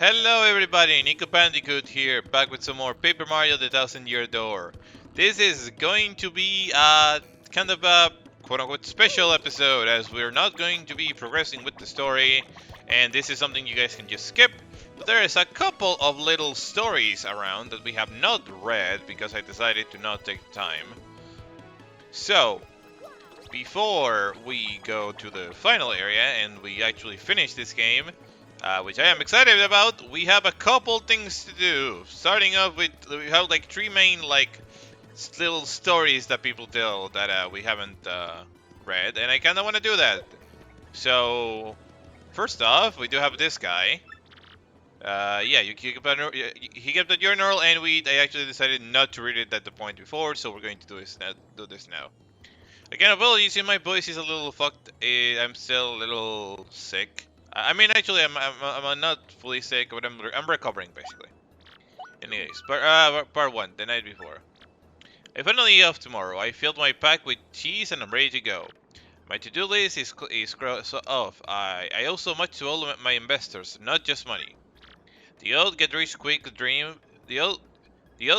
Hello everybody, Nico Bandicoot here, back with some more Paper Mario the Thousand Year Door. This is going to be kind of a quote-unquote special episode, as we're not going to be progressing with the story, and this is something you guys can just skip. But there is a couple of little stories around that we have not read, because I decided to not take time. So, before we go to the final area and we actually finish this game, which I am excited about, we have a couple things to do. Starting off with, we have like three main little stories that people tell that we haven't read, and I kind of want to do that. So first off, we do have this guy. Yeah, he kept a journal, and I actually decided not to read it at the point before, so we're going to do this now. Again, apologies if my voice is a little fucked. I'm still a little sick. I mean, actually, I'm not fully sick, but I'm recovering basically. Anyways, part one, the night before. I finally off tomorrow. I filled my pack with cheese and I'm ready to go. My to-do list is off. I owe so much to all of my investors, not just money. The old get rich quick dream. The old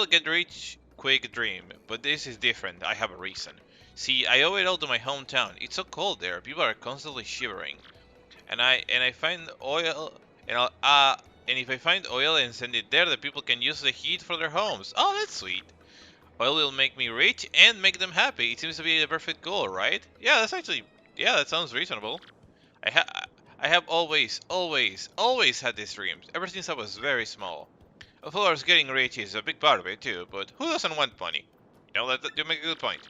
get rich quick dream, but this is different. I have a reason. See, I owe it all to my hometown. It's so cold there. People are constantly shivering. And I find oil, and if I find oil and send it there, the people can use the heat for their homes. Oh, that's sweet. Oil will make me rich and make them happy. It seems to be the perfect goal, right? Yeah, that sounds reasonable. I ha I have always had these dreams, ever since I was very small. Of course, getting rich is a big part of it too, but who doesn't want money? You make a good point.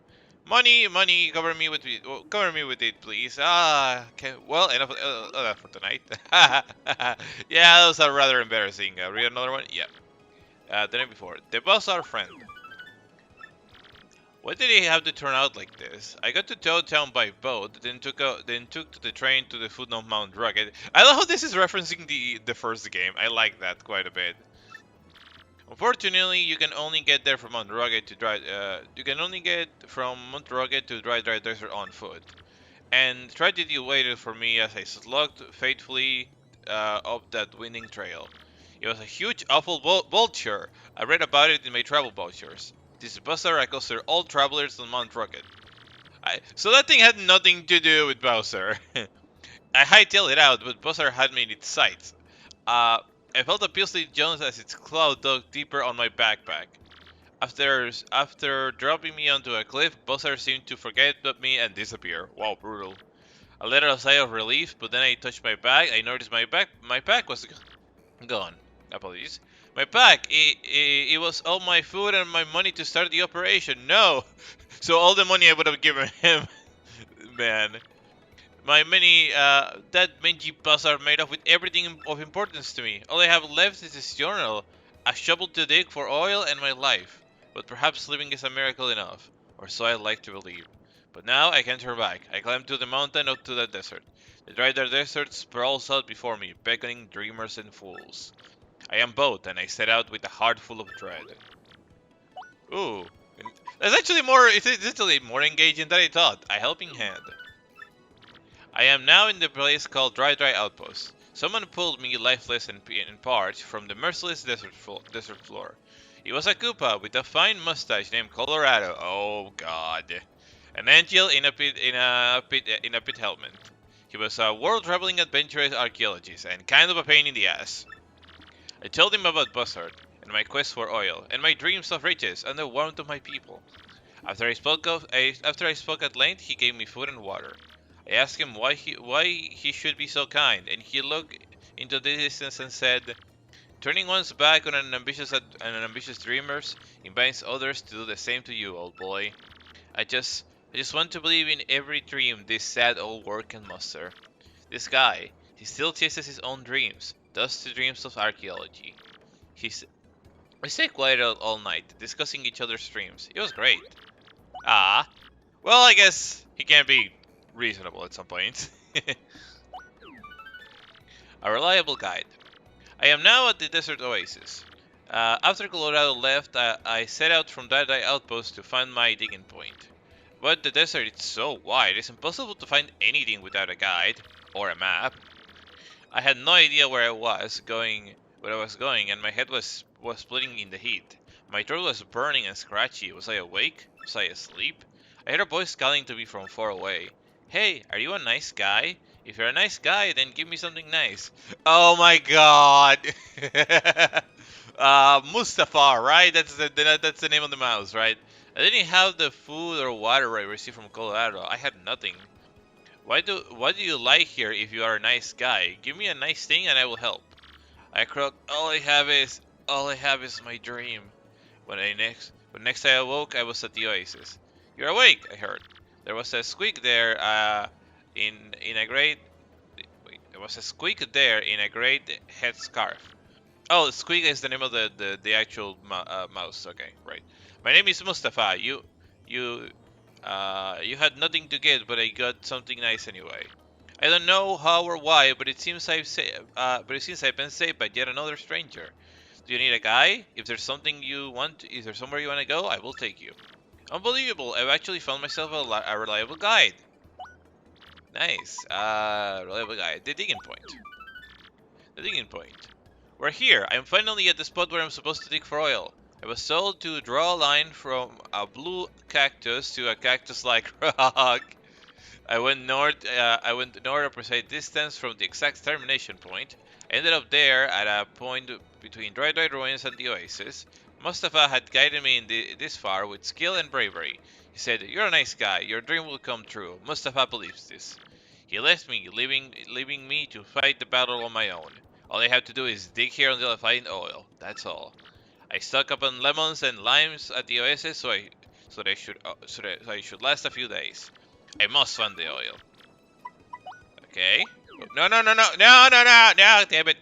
Money, cover me with it, please. Okay, well, enough of that for tonight. Yeah, those are rather embarrassing. Read another one? Yeah. The night before. The boss, our friend. Why did he have to turn out like this? I got to Toad Town by boat, then took the train to the foot of Mount Rugged. I love how this is referencing the first game. I like that quite a bit. Unfortunately, you can only get there from Mount Rugged to Dry Desert on foot. And tragedy waited for me as I slugged faithfully up that winding trail. It was a huge, awful vulture. I read about it in my travel brochures. This Bowser accosted all travelers on Mount Rugged. So that thing had nothing to do with Bowser. I hightailed it out, but Bowser had me in its sights. I felt a Paisley Jones as its claw dug deeper on my backpack. After dropping me onto a cliff, Bowser seemed to forget about me and disappear. Wow, brutal. I let out a sigh of relief, but then I touched my bag. I noticed my pack was gone. Apologies. My pack. It was all my food and my money to start the operation. No. So all the money I would have given him. Man. That mangy paws are made off with everything of importance to me. All I have left is this journal, a shovel to dig for oil, and my life. But perhaps living is a miracle enough, or so I like to believe. But now I can't turn back. I climb to the mountain up to the desert. The dry desert sprawls out before me, beckoning dreamers and fools. I am both, and I set out with a heart full of dread. Ooh, that's actually more engaging than I thought. A helping hand. I am now in the place called Dry Outpost. Someone pulled me lifeless and parched from the merciless desert floor. He was a Koopa with a fine mustache named Colorado. Oh God, an angel in a pit helmet. He was a world-traveling adventurous archaeologist and kind of a pain in the ass. I told him about Buzzard and my quest for oil and my dreams of riches and the warmth of my people. After I spoke at length, he gave me food and water. I asked him why he should be so kind, and he looked into the distance and said, "Turning one's back on an ambitious dreamers invites others to do the same to you, old boy. I just want to believe in every dream this sad old world can muster. This guy, he still chases his own dreams, thus the dreams of archaeology. We stayed quiet all night, discussing each other's dreams. It was great. Ah, well, I guess he can't be reasonable at some point." A reliable guide. I am now at the desert oasis. After Colorado left, I set out from that outpost to find my digging point. But the desert is so wide, it's impossible to find anything without a guide or a map. I had no idea where I was going where I was going, and my head was splitting in the heat. My throat was burning and scratchy. Was I awake? Was I asleep? I heard a voice calling to me from far away. Hey, are you a nice guy? If you're a nice guy, then give me something nice. Oh my god! Mustafa, right? That's the name of the mouse, right? I didn't have the food or water I received from Colorado. I had nothing. Why do you lie here if you are a nice guy? Give me a nice thing and I will help. I croaked, all I have is my dream. When next I awoke, I was at the oasis. You're awake, I heard. There was a squeak there, in a great wait, there was a squeak there in a great headscarf. Oh, Squeak is the name of the actual mouse. Okay, right. My name is Mustafa. You you had nothing to get, but I got something nice anyway. I don't know how or why, but it seems I've been saved by yet another stranger. Do you need a guy? If there's somewhere you want to go, I will take you. Unbelievable! I've actually found myself a reliable guide. Nice. Reliable guide. The digging point. The digging point. We're here. I'm finally at the spot where I'm supposed to dig for oil. I was told to draw a line from a blue cactus to a cactus-like rock. I went north a precise distance from the exact termination point. I ended up there at a point between dry ruins and the oasis. Mustafa had guided me this far with skill and bravery. He said, "You're a nice guy. Your dream will come true." Mustafa believes this. He left me, leaving me to fight the battle on my own. All I have to do is dig here until I find oil. That's all. I stock up on lemons and limes at the oasis, so I should last a few days. I must find the oil. Okay. No, no, no, no, no, no, no, no, damn it.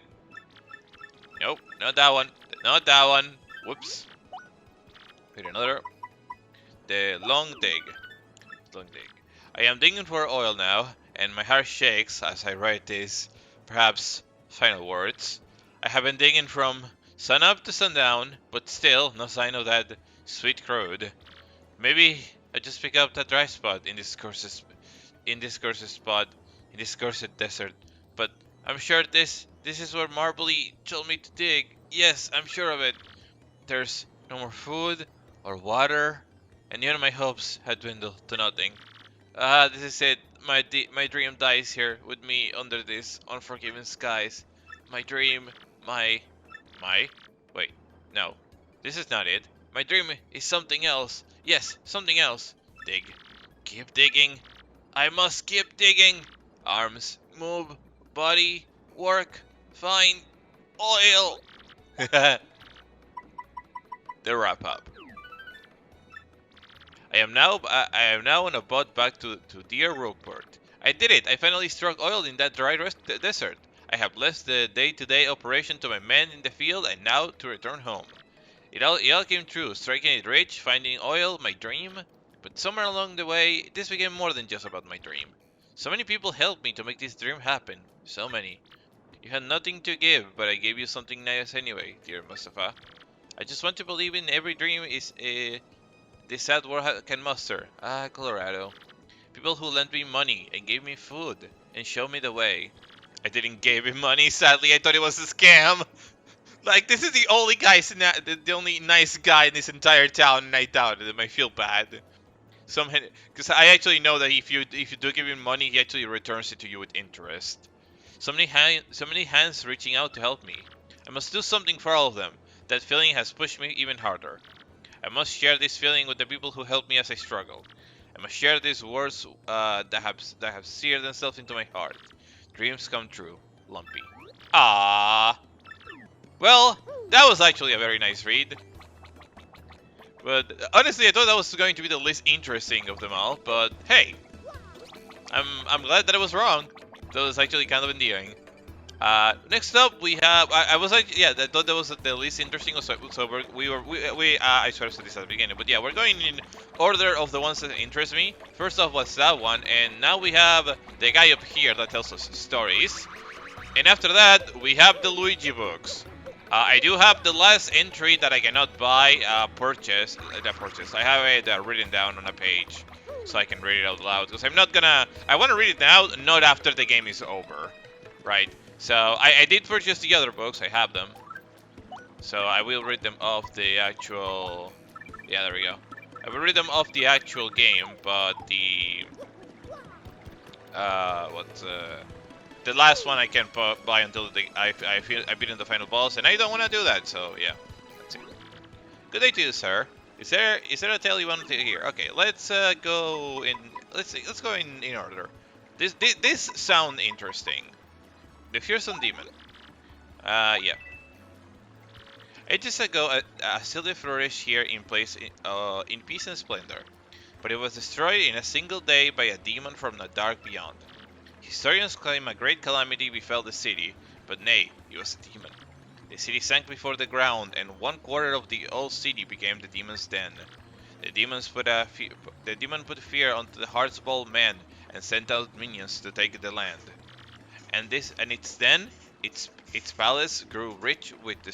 Nope, not that one. Not that one. Whoops. Wait, another. The long dig. Long dig. I am digging for oil now, and my heart shakes as I write these, perhaps, final words. I have been digging from sun up to sundown, but still no sign of that sweet crude. Maybe I just pick up that dry spot in this cursed desert. But I'm sure this is where Marbly told me to dig. Yes, I'm sure of it. There's no more food or water, and even my hopes had dwindled to nothing. This is it. My dream dies here with me under these unforgiving skies. My dream, wait, no, this is not it. My dream is something else. Yes, something else. Dig. Keep digging. I must keep digging. Arms, move. Body, work. Find oil. The wrap up. I am now on a boat back to dear Rogueport. I did it. I finally struck oil in that dry desert. I have left the day-to-day operation to my men in the field and now to return home. It all came true, striking it rich, finding oil, my dream. But somewhere along the way, this became more than just about my dream. So many people helped me to make this dream happen. So many. You had nothing to give, but I gave you something nice anyway, dear Mustafa. I just want to believe in every dream is this sad world can muster. Ah, Colorado. People who lent me money and gave me food and showed me the way. I didn't give him money, sadly. I thought it was a scam. Like, this is the only the only nice guy in this entire town, and I doubted him. I feel bad. Because I actually know that if you do give him money, he actually returns it to you with interest. So many hands reaching out to help me. I must do something for all of them. That feeling has pushed me even harder. I must share this feeling with the people who helped me as I struggled. I must share these words that have seared themselves into my heart. Dreams come true, Lumpy. Ah. Well, that was actually a very nice read. But honestly, I thought that was going to be the least interesting of them all. But hey, I'm glad that I was wrong. That was actually kind of endearing. Next up we have I was like, yeah, I thought that was the least interesting. So I sort of said this at the beginning, but yeah, we're going in order of the ones that interest me. First off was that one, and now we have the guy up here that tells us stories. And after that, we have the Luigi books. I do have the last entry that I cannot buy, purchase. I have it written down on a page, so I can read it out loud. Because I want to read it now, not after the game is over, right? So I did purchase the other books. I have them. So I will read them off the actual. Yeah, there we go. I will read them off the actual game, but what's the last one I can buy until I feel I beat in the final boss, and I don't want to do that. So yeah, that's it. Good day to you, sir. Is there a tale you want to hear? Okay, let's go in. Let's go in order. This sound interesting. The fearsome demon. Yeah. Ages ago, a city flourished here in peace and splendor, but it was destroyed in a single day by a demon from the dark beyond. Historians claim a great calamity befell the city, but nay, it was a demon. The city sank before the ground, and one quarter of the old city became the demon's den. The demon put fear onto the hearts of all men, and sent out minions to take the land. And its den, its palace grew rich with the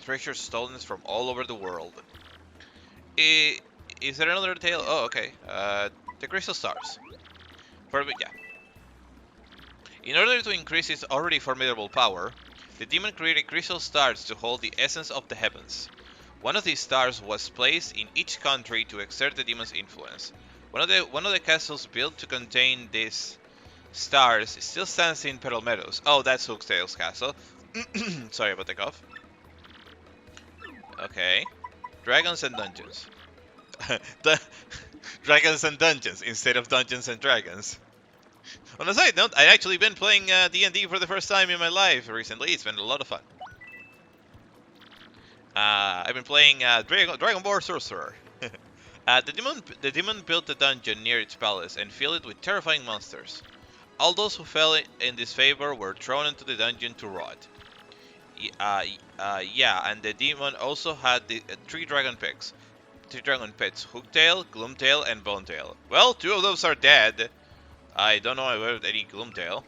treasures stolen from all over the world. Is there another tale? Oh, okay. The crystal stars. Yeah. In order to increase its already formidable power, the demon created crystal stars to hold the essence of the heavens. One of these stars was placed in each country to exert the demon's influence. One of the castles built to contain these stars still stands in Pearl Meadows. Oh, that's Hooktail's castle. Sorry about the cough. Okay. Dragons and Dungeons. The Dragons and Dungeons instead of Dungeons and Dragons. On a side note, I've actually been playing D&D for the first time in my life recently. It's been a lot of fun. I've been playing Dragonborn Sorcerer. The demon built a dungeon near its palace and filled it with terrifying monsters. All those who fell in disfavor were thrown into the dungeon to rot. Yeah, and the demon also had three dragon pets. Hooktail, Gloomtail, and Bonetail. Well, two of those are dead. I don't know about any Gloomtail.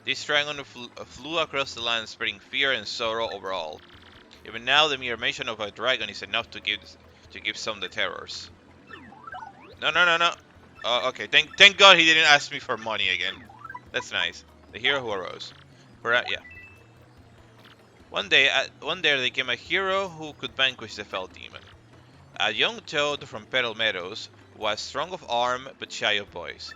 This dragon flew across the land, spreading fear and sorrow over all. Even now, the mere mention of a dragon is enough to give some the terrors. No. Okay, thank God he didn't ask me for money again. That's nice. The hero who arose. Yeah. One day there came a hero who could vanquish the fell demon. A young toad from Petal Meadows was strong of arm but shy of voice.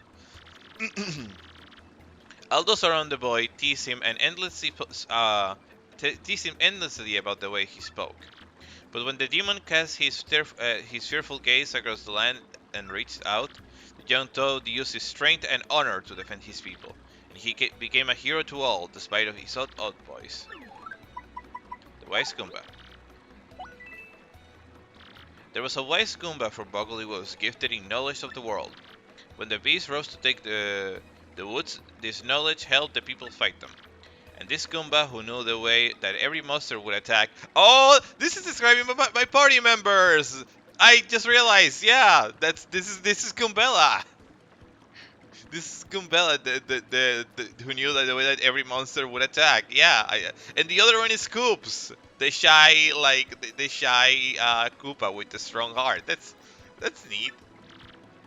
All those around the boy teased him endlessly about the way he spoke. But when the demon cast his fearful gaze across the land and reached out, the young toad used his strength and honor to defend his people, and he became a hero to all, despite of his odd voice. The Wise Goomba. There was a wise Goomba from Boggly Woods, gifted in knowledge of the world. When the beast rose to take the woods, this knowledge helped the people fight them. And this Goomba, who knew the way that every monster would attack. Oh, this is describing my party members. I just realized, yeah, this is Goombella. This is Goombella, the who knew that the way that every monster would attack. Yeah, and the other one is Scoops, the shy Koopa with the strong heart. That's neat.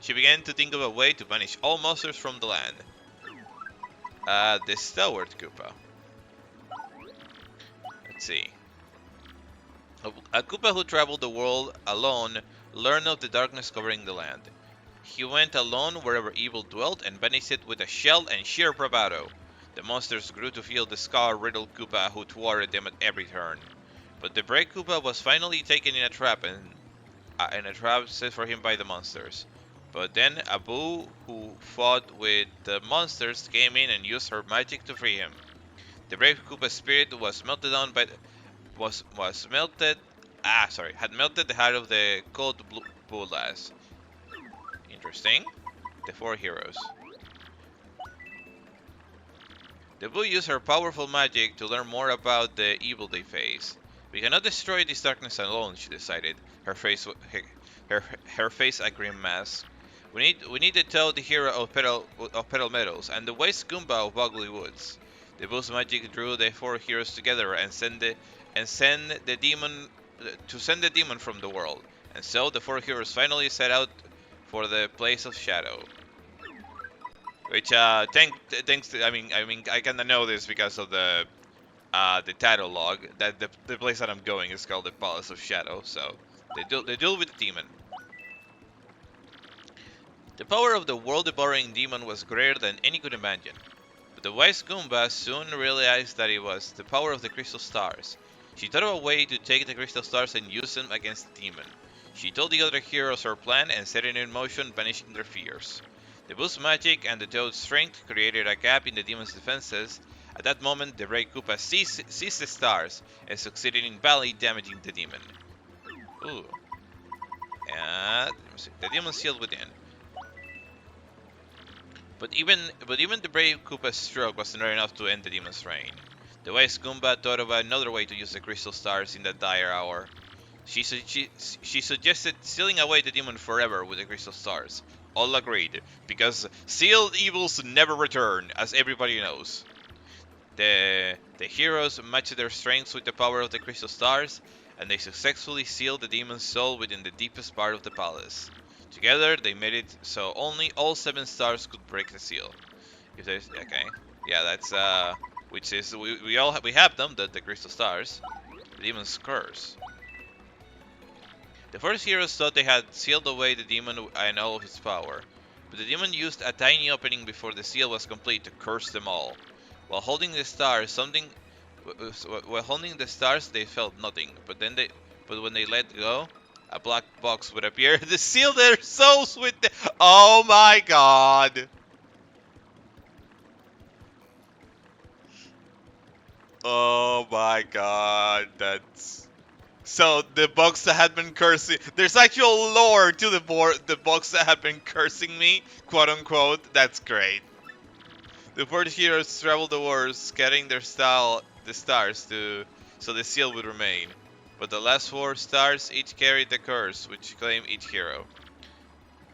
She began to think of a way to banish all monsters from the land. The stalwart Koopa. Let's see. A Koopa who traveled the world alone learned of the darkness covering the land. He went alone wherever evil dwelt and banished it with a shell and sheer bravado. The monsters grew to fear the scar-riddled Koopa who thwarted them at every turn. But the brave Koopa was finally taken in a trap set for him by the monsters. But then Abu, who fought with the monsters, came in and used her magic to free him. The brave Koopa's spirit was melted down by had melted the heart of the cold blue lass. Interesting. The four heroes. The Boo used her powerful magic to learn more about the evil they face. We cannot destroy this darkness alone, she decided, her face a grim mask. We need to tell the hero of Petal Meadows and the wise Goomba of Boggly Woods. The Boo's magic drew the four heroes together and send the demon from the world. And so the four heroes finally set out for the place of shadow. Which thanks to, I kinda know this because of the the title log that the place that I'm going is called the Palace of Shadow. So they deal with the demon. The power of the world-devouring demon was greater than any could imagine. But the wise Goomba soon realized that it was the power of the crystal stars. She thought of a way to take the crystal stars and use them against the demon. She told the other heroes her plan and set it in motion, banishing their fears. The Boo's magic and the Toad's strength created a gap in the demon's defenses. At that moment, the Brave Koopa seized the stars and succeeded in badly damaging the demon. Ooh. And the demon sealed within. But even the brave Koopa's stroke was not enough to end the demon's reign. The wise Goomba thought of another way to use the crystal stars in that dire hour. She suggested sealing away the demon forever with the crystal stars. All agreed, because sealed evils never return, as everybody knows. The heroes matched their strengths with the power of the crystal stars, and they successfully sealed the demon's soul within the deepest part of the palace. Together, they made it so only all 7 stars could break the seal. If there's okay, yeah, that's which is we have them, the crystal stars, the demon's curse. The first heroes thought they had sealed away the demon and all of its power, but the demon used a tiny opening before the seal was complete to curse them all. While holding the stars, they felt nothing. But when they let go, a black box would appear to seal their souls with the. Oh my god! Oh my god, that's. So the box that had been cursing, there's actual lore to the box that had been cursing me, quote unquote. That's great. The 4 heroes traveled the world, scattering the stars so the seal would remain. But the last 4 stars each carried the curse, which claimed each hero.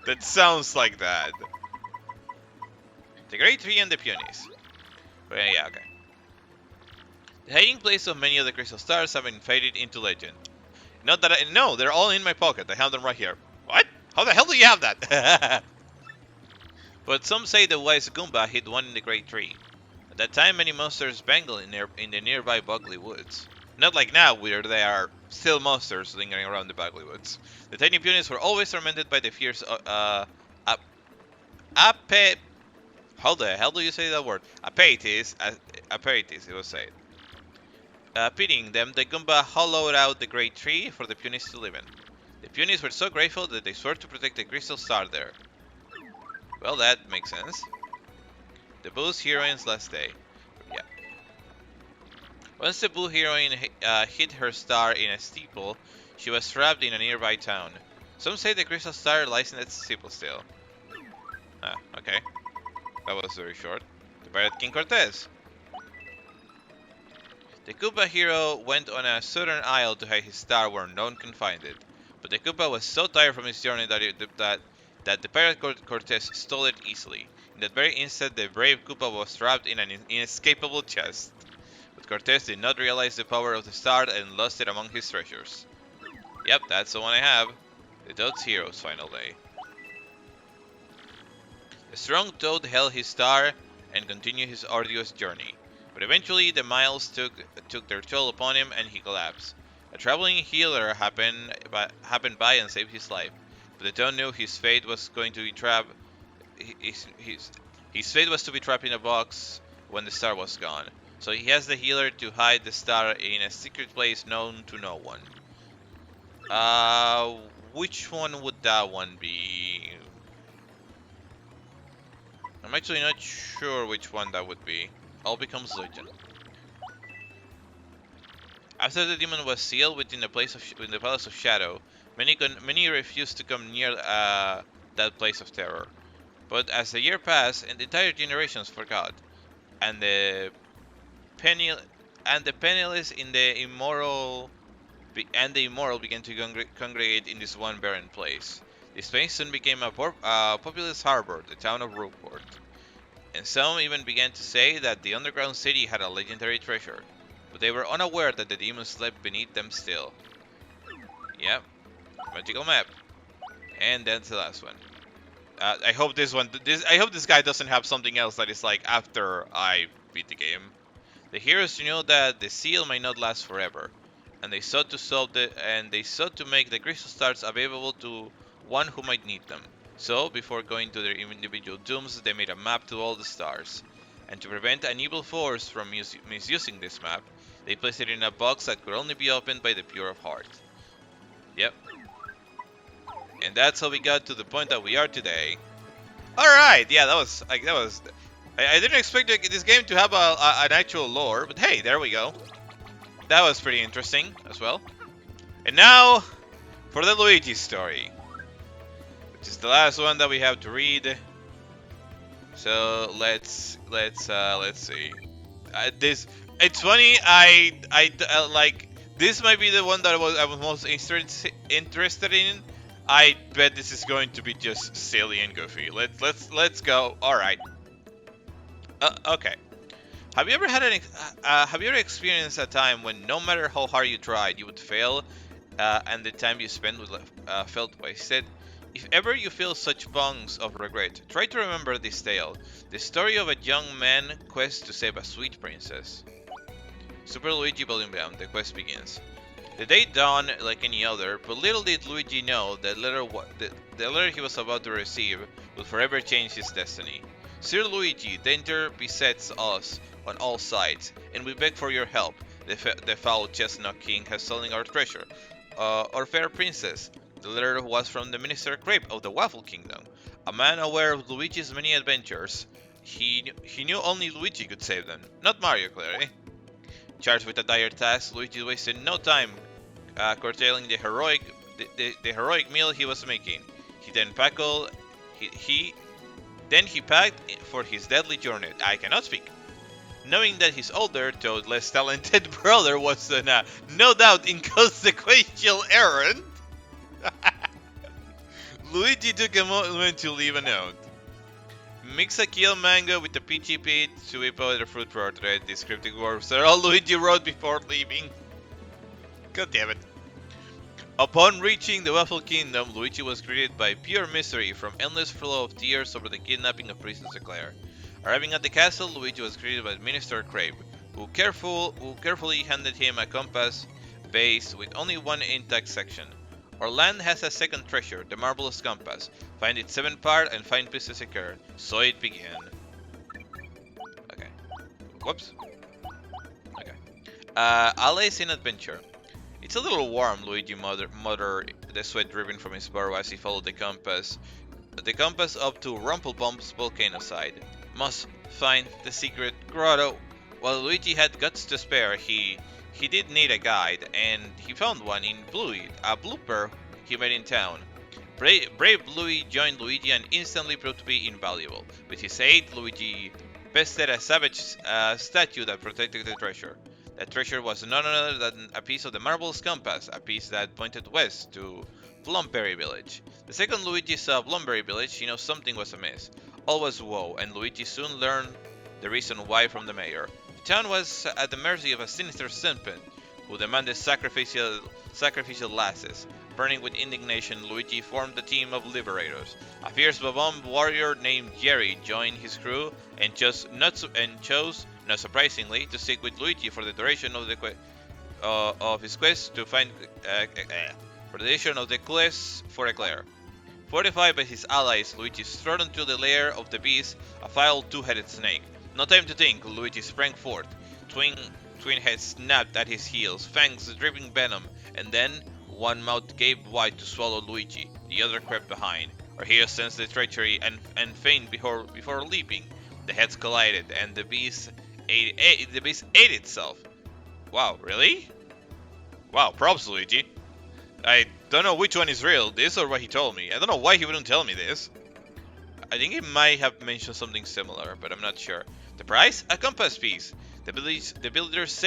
That sounds like that. The Great Tree and the Peonies. But yeah, okay. The hiding place of many of the crystal stars have been faded into legend. Not that no, they're all in my pocket. I have them right here. What? How the hell do you have that? But some say the wise Goomba hid one in the Great Tree. At that time, many monsters bangled in the nearby Bugley Woods. Not like now, where there are still monsters lingering around the Bugley Woods. The tiny peonies were always tormented by the fierce how the hell do you say that word? Apeities, it was said. Pitying them, the Goomba hollowed out the Great Tree for the peonies to live in. The peonies were so grateful that they swore to protect the crystal star there. Well, that makes sense. The Boo's heroine's last day. Yeah. Once the Boo heroine hit her star in a steeple, she was trapped in a nearby town. Some say the crystal star lies in that steeple still. Ah, okay. That was very short. The Pirate King Cortez. The Koopa hero went on a southern isle to hide his star where none can find it. But the Koopa was so tired from his journey that the Pirate Cortez stole it easily. In that very instant, the brave Koopa was trapped in an inescapable chest. But Cortez did not realize the power of the star and lost it among his treasures. Yep, that's the one I have. The Toad's hero's final day. The strong Toad held his star and continued his arduous journey. But eventually, the miles took their toll upon him and he collapsed. A traveling healer happened by and saved his life. But the Toad knew his fate was going to be trapped. His fate was to be trapped in a box when the star was gone. So he asked the healer to hide the star in a secret place known to no one. Which one would that one be? I'm actually not sure which one that would be. All becomes legend. After the demon was sealed within the Palace of Shadow, many refused to come near that place of terror. But as the year passed, and the entire generations forgot, and the penniless in the immoral began to congregate in this one barren place. This place soon became a populous harbor, the town of Rogueport. And some even began to say that the underground city had a legendary treasure, but they were unaware that the demons slept beneath them still. Yep, magical map. And that's the last one. I hope this guy doesn't have something else that is like after I beat the game. The heroes knew that the seal might not last forever, and they sought to make the crystal stars available to one who might need them. So, before going to their individual dooms, they made a map to all the stars. And to prevent an evil force from misusing this map, they placed it in a box that could only be opened by the pure of heart. Yep. And that's how we got to the point that we are today. Alright, yeah, that was. I didn't expect this game to have an actual lore, but hey, there we go. That was pretty interesting as well. And now, for the Luigi story, which is the last one that we have to read. So let's see. This it's funny. I like this might be the one that I was most interested in. I bet this is going to be just silly and goofy. Let's go. All right. Okay. Have you ever had have you ever experienced a time when no matter how hard you tried, you would fail, and the time you spent would felt wasted? If ever you feel such pangs of regret, try to remember this tale, the story of a young man's quest to save a sweet princess. Super Luigi Volume 1, the quest begins. The day dawned like any other, but little did Luigi know that the letter he was about to receive would forever change his destiny. Sir Luigi, danger besets us on all sides, and we beg for your help. The foul chestnut king has stolen our treasure, our fair princess. The letter was from the Minister Crepe of the Waffle Kingdom, a man aware of Luigi's many adventures. He knew only Luigi could save them, not Mario, clearly. Charged with a dire task, Luigi wasted no time curtailing the heroic meal he was making. He then packed for his deadly journey. I cannot speak. Knowing that his older, though less talented brother was no doubt inconsequential errand, Luigi took a moment to leave a note. Mix a keel mango with a peachy pit to whip out a fruit portrait. These cryptic words are all Luigi wrote before leaving. God damn it. Upon reaching the Waffle Kingdom, Luigi was greeted by pure misery from endless flow of tears over the kidnapping of Princess Eclair. Arriving at the castle, Luigi was greeted by Minister Crepe, who carefully handed him a compass base with only one intact section. Our land has a second treasure, the marvelous compass. Find its seventh part and find Princess Eclair. So it began. Okay. Whoops. Okay. Allies in adventure. It's a little warm, Luigi muttered, the sweat dripping from his brow as he followed the compass up to Rumpelpump's volcano side. Must find the secret grotto. While Luigi had guts to spare, he did need a guide, and he found one in Bluey, a blooper he met in town. Brave Bluey joined Luigi and instantly proved to be invaluable. With his aid, Luigi bested a savage statue that protected the treasure. That treasure was none other than a piece of the marvelous compass, a piece that pointed west to Blumberry Village. The second Luigi saw Blumberry Village, he knew something was amiss. All was woe, and Luigi soon learned the reason why from the mayor. The town was at the mercy of a sinister serpent, who demanded sacrificial lasses. Burning with indignation, Luigi formed a team of liberators. A fierce Bob-omb warrior named Jerry joined his crew and chose, not surprisingly, to stick with Luigi for the duration of his quest to find for the duration of the quest for Eclair. Fortified by his allies, Luigi strode into the lair of the beast, a foul two-headed snake. No time to think, Luigi sprang forth. Twin heads snapped at his heels, fangs dripping venom, and then one mouth gaped wide to swallow Luigi. The other crept behind. Our hero sensed the treachery and feigned before leaping. The heads collided, and the beast ate itself. Wow, really? Wow, props, Luigi. I don't know which one is real, this or what he told me. I don't know why he wouldn't tell me this. I think he might have mentioned something similar, but I'm not sure. The price? A compass piece. The builders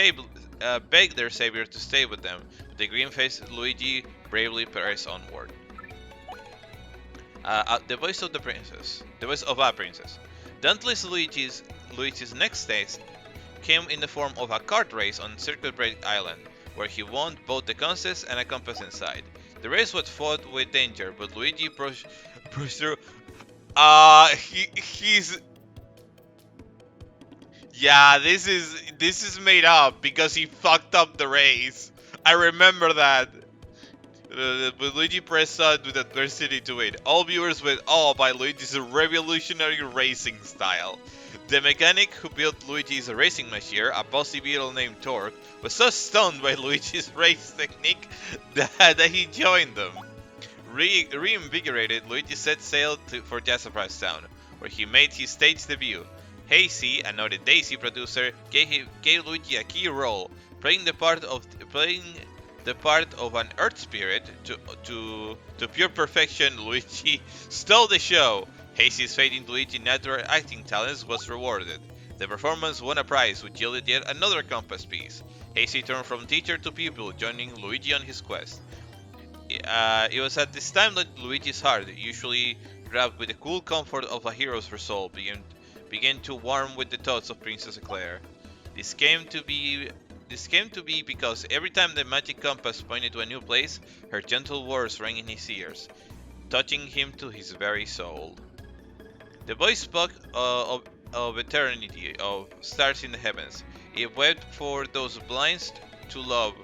begged their savior to stay with them, but the green-faced Luigi bravely pressed onward. The voice of a princess. Dauntless Luigi's next test came in the form of a kart race on Circuit Break Island, where he won both the contest and a compass inside. The race was fought with danger, but Luigi pushed through. He's Yeah, this is made up because he fucked up the race. I remember that. But Luigi pressed on with adversity to win. All viewers went awe by Luigi's revolutionary racing style. The mechanic who built Luigi's racing machine, a bossy beetle named Torque, was so stunned by Luigi's race technique that he joined them. Reinvigorated, Luigi set sail for Jasper's Town, where he made his stage debut. Hazy, a noted Daisy producer, gave Luigi a key role, playing the part of an Earth spirit to pure perfection. Luigi stole the show. Hazy's faith in Luigi's natural acting talents was rewarded. The performance won a prize, which yielded yet another compass piece. Hazy turned from teacher to pupil, joining Luigi on his quest. It was at this time that Luigi's heart, usually wrapped with the cool comfort of a hero's resolve, began to warm with the thoughts of Princess Eclair. This came to be because every time the magic compass pointed to a new place, her gentle words rang in his ears, touching him to his very soul. The voice spoke of eternity, of stars in the heavens. It wept for those blind to love.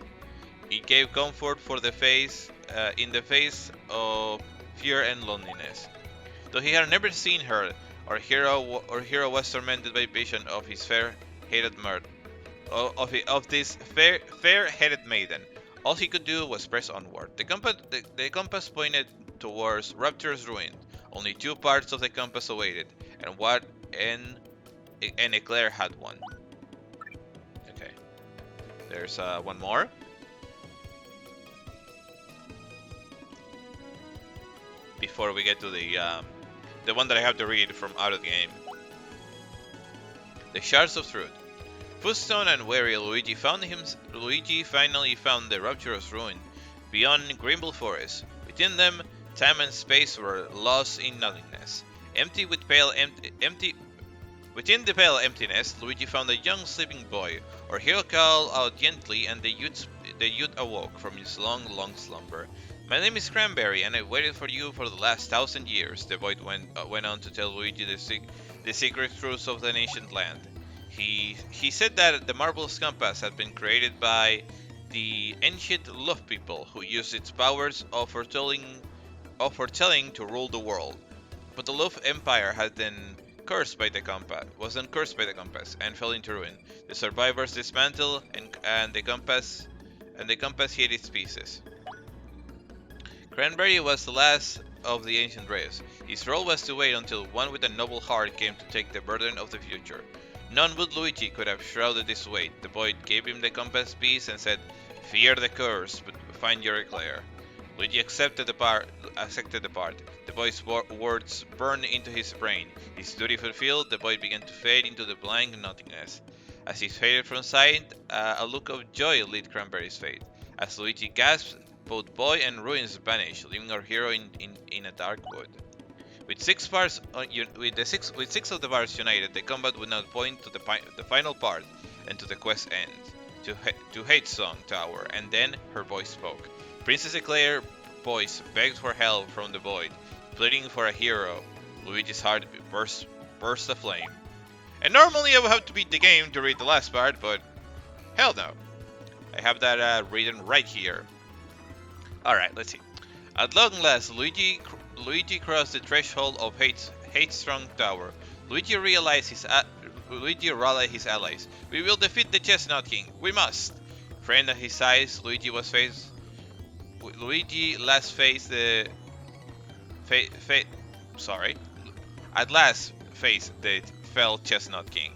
It gave comfort for the face, in the face of fear and loneliness. Though he had never seen her, our hero was tormented by vision of his fair-headed of this fair-headed maiden. All he could do was press onward. The compass pointed towards Rapture's ruin. Only two parts of the compass awaited, and Eclair had one. Okay, there's one more. Before we get to the one that I have to read from out of the game. The Shards of Truth. Footstone and weary, Luigi finally found the Rapturous ruin beyond Grimble Forest. Within them, time and space were lost in nothingness. Within the pale emptiness, Luigi found a young sleeping boy. Our hero called out gently, and the youth awoke from his long slumber. My name is Cranberry, and I waited for you for the last 1,000 years. The boy went on to tell Luigi the secret truths of the ancient land. He said that the marvelous compass had been created by the ancient Love people, who used its powers of foretelling to rule the world. But the Love Empire was then cursed by the compass, and fell into ruin. The survivors dismantled, and the compass hid its pieces. Cranberry was the last of the ancient race. His role was to wait until one with a noble heart came to take the burden of the future. None but Luigi could have shrouded this weight. The boy gave him the compass piece and said, "Fear the curse, but find your Eclair." Luigi accepted the part. The boy's words burned into his brain. His duty fulfilled, the boy began to fade into the blank nothingness. As he faded from sight, a look of joy lit Cranberry's face. As Luigi gasped, both boy and ruins vanished, leaving our hero in a dark wood. With six of the bars united, the combat would now point to the final part and to the quest end, to Hate Song Tower, and then her voice spoke. Princess Eclair's voice begged for help from the void, pleading for a hero. Luigi's heart burst aflame. And normally I would have to beat the game to read the last part, but hell no. I have that written right here. Alright, let's see. At long last, Luigi crossed the threshold of Hate-Strong Tower. Luigi rallied his allies. "We will defeat the Chestnut King. We must!" Friend at his side, Luigi last faced the at last faced the fell Chestnut King.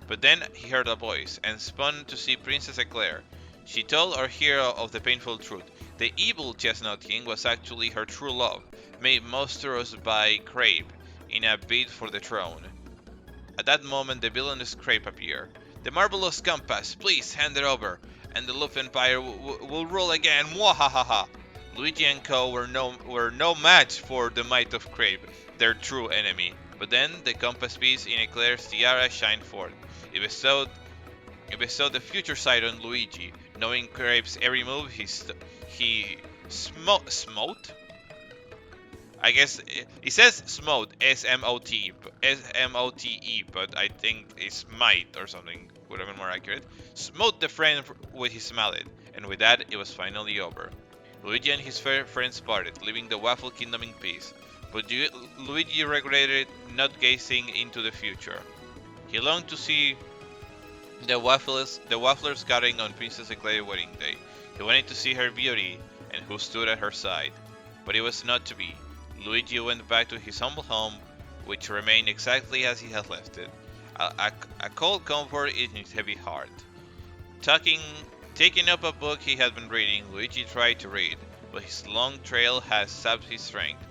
But then he heard a voice and spun to see Princess Eclair. She told our hero of the painful truth. The evil Chestnut King was actually her true love, made monstrous by Crape in a bid for the throne. At that moment, the villainous Crape appeared. "The marvelous compass, please hand it over, and the Love Empire will rule again. Mwahaha!" Luigi and co. were no match for the might of Crape, their true enemy. But then the compass piece in Eclair's tiara shined forth. It bestowed the future sight on Luigi. Knowing Crape's every move, he smote. I guess it says smote, S-M-O-T, S-M-O-T-E, but I think it's might or something would have been more accurate. Smote the friend with his mallet, and with that, it was finally over. Luigi and his fair friends parted, leaving the Waffle Kingdom in peace. But Luigi regretted not gazing into the future. He longed to see the Wafflers gathering on Princess Eclair's wedding day. He wanted to see her beauty and who stood at her side. But it was not to be. Luigi went back to his humble home, which remained exactly as he had left it, a cold comfort in his heavy heart. Taking up a book he had been reading, Luigi tried to read, but his long trail had sapped his strength,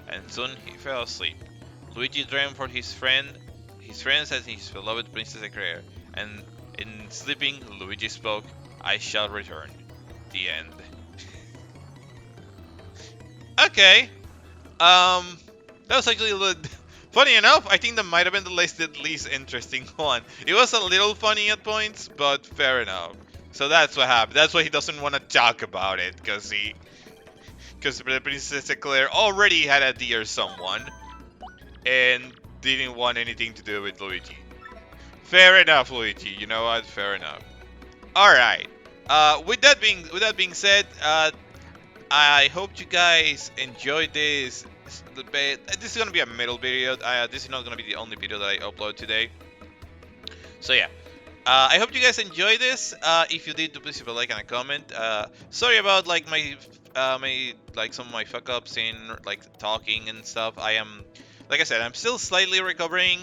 and soon he fell asleep. Luigi dreamed for his friends and his beloved Princess Eclair, and in sleeping, Luigi spoke, "I shall return." The end. Okay. That was actually a little funny enough. I think that might have been the least interesting one. It was a little funny at points, but fair enough. So that's what happened. That's why he doesn't want to talk about it, because the Princess Eclair already had a dear someone, and didn't want anything to do with Luigi. Fair enough, Luigi. You know what? Fair enough. All right. With that being said, I hope you guys enjoyed this. This is gonna be a middle video. This is not gonna be the only video that I upload today. So yeah, I hope you guys enjoyed this. If you did, please leave a like and a comment. Sorry about like some of my fuck ups in like talking and stuff. Like I said, I'm still slightly recovering,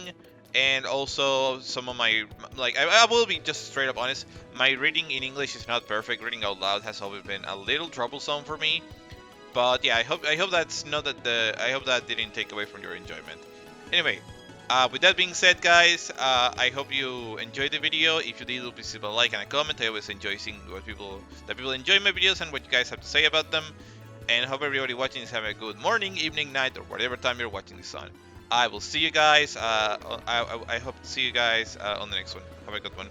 and also some of my I will be just straight up honest. My reading in English is not perfect. Reading out loud has always been a little troublesome for me. But yeah, I hope that's not that I hope that didn't take away from your enjoyment. Anyway, with that being said, guys, I hope you enjoyed the video. If you did, please leave a like and a comment. I always enjoy seeing what people enjoy my videos and what you guys have to say about them. And hope everybody watching is having a good morning, evening, night, or whatever time you're watching this on. I will see you guys. I hope to see you guys on the next one. Have a good one.